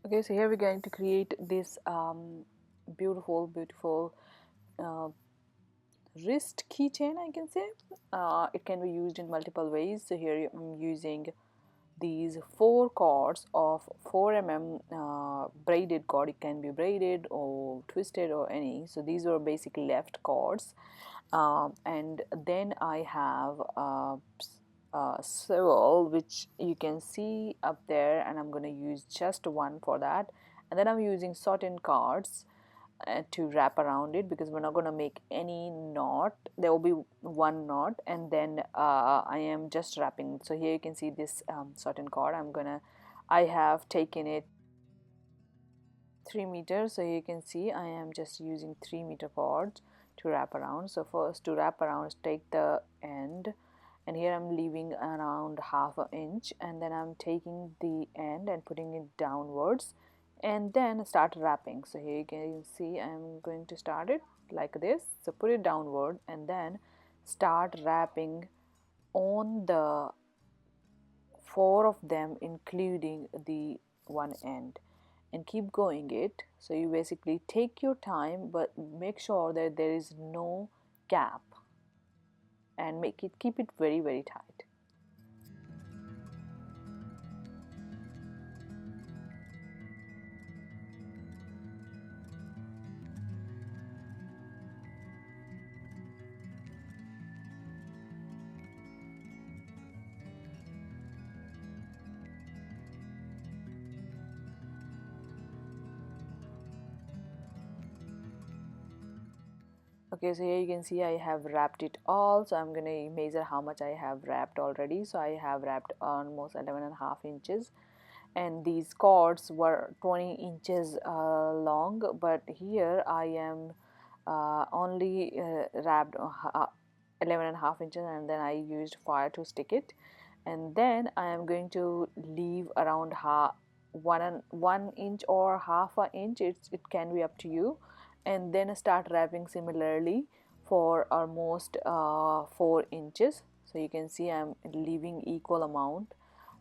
Okay, so here we're going to create this beautiful uh, wrist keychain, I can say. It can be used in multiple ways. So here I'm using these 4 cords of 4 mm braided cord. It can be braided or twisted or any. So these are basically left cords. And then I have swivel, which you can see up there, and I'm going to use just one for that. And then I'm using satin cards to wrap around it, because we're not going to make any knot. There will be one knot, and then I am just wrapping. So here you can see this satin cord. I have taken it 3 meters. So you can see I am just using 3 meter cords to wrap around. So first, to wrap around, take the end, and here I'm leaving around half an inch, and then I'm taking the end and putting it downwards, and then start wrapping. So here you can see I'm going to start it like this. So put it downward and then start wrapping on the 4 of them, including the one end, and keep going it. So you basically take your time, but make sure that there is no gap, and keep it very tight. Okay, so here you can see I have wrapped it all. So I'm going to measure how much I have wrapped already. So I have wrapped almost 11.5 inches, and these cords were 20 inches long, but here I am only wrapped 11.5 inches, and then I used fire to stick it. And then I am going to leave around 1 inch or half an inch. It can be up to you, and then start wrapping similarly for almost 4 inches. So you can see I'm leaving equal amount.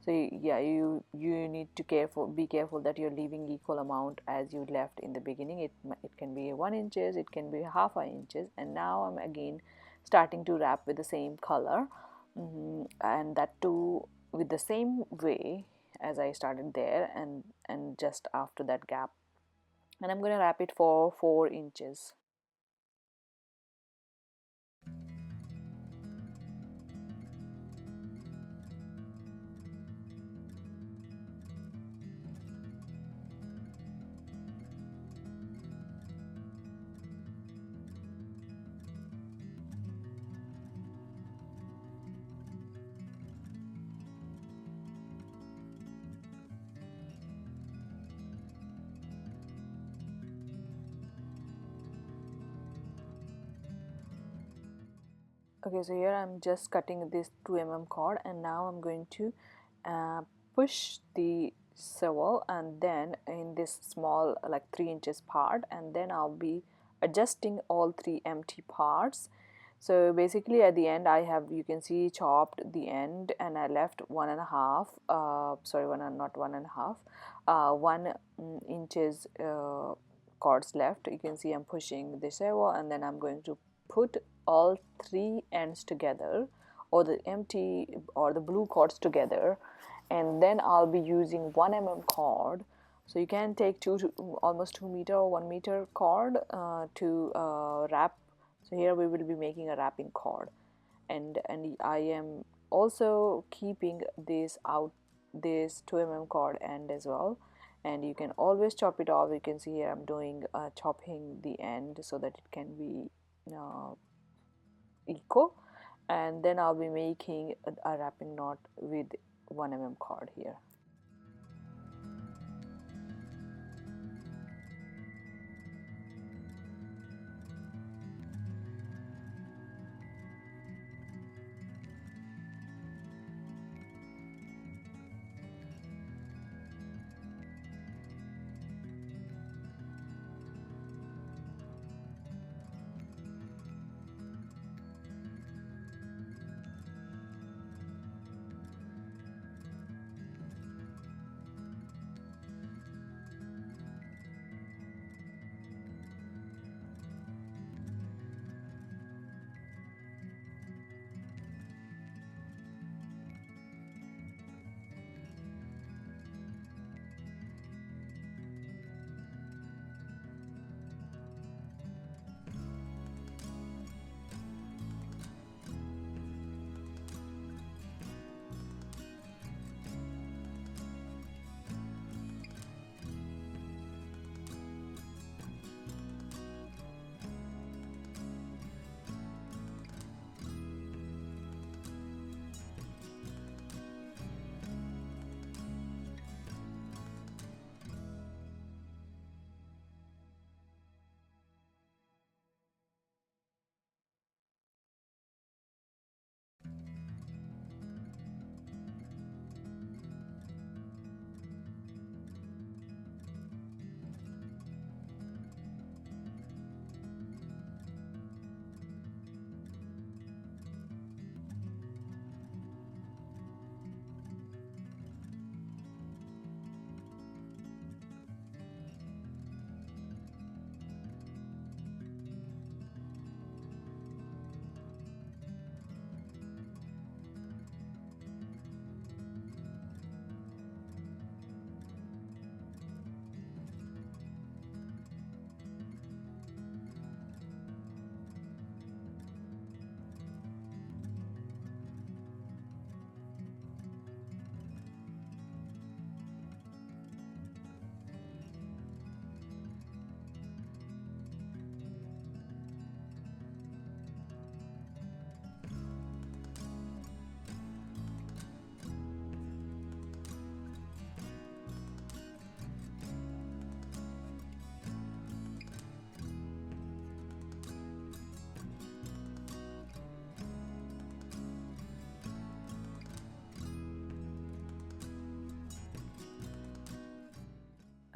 So yeah, you need to be careful that you're leaving equal amount as you left in the beginning. It can be 1 inches, it can be half an inches. And now I'm again starting to wrap with the same color, and that too with the same way as I started there, and just after that gap, and I'm going to wrap it for 4 inches. Okay, so here I'm just cutting this 2 mm cord, and now I'm going to uh, push the swivel, and then in this small like 3 inches part, and then I'll be adjusting all 3 empty parts. So basically at the end I have, you can see, chopped the end, and I left 1.5 sorry, not 1.5 1 inches cords left. You can see I'm pushing the swivel, and then I'm going to put all 3 ends together, or the empty or the blue cords together, and then I'll be using 1 mm cord. So you can take almost 2 meter or 1 meter cord to wrap. So here we will be making a wrapping cord, and I am also keeping this 2 mm cord end as well. And you can always chop it off. You can see here I'm doing chopping the end so that it can be equal, and then I'll be making a wrapping knot with 1 mm cord here.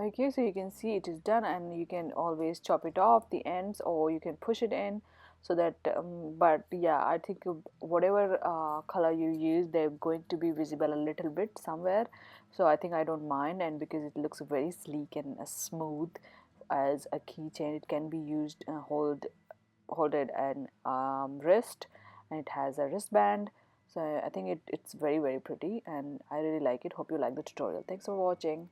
Okay, so you can see it is done, and you can always chop it off the ends, or you can push it in, so that but yeah, I think whatever color you use, they're going to be visible a little bit somewhere, so I think I don't mind. And because it looks very sleek and smooth as a keychain, it can be used hold it an wrist, and it has a wristband. So I think it's very, very pretty, and I really like it. Hope you like the tutorial. Thanks for watching.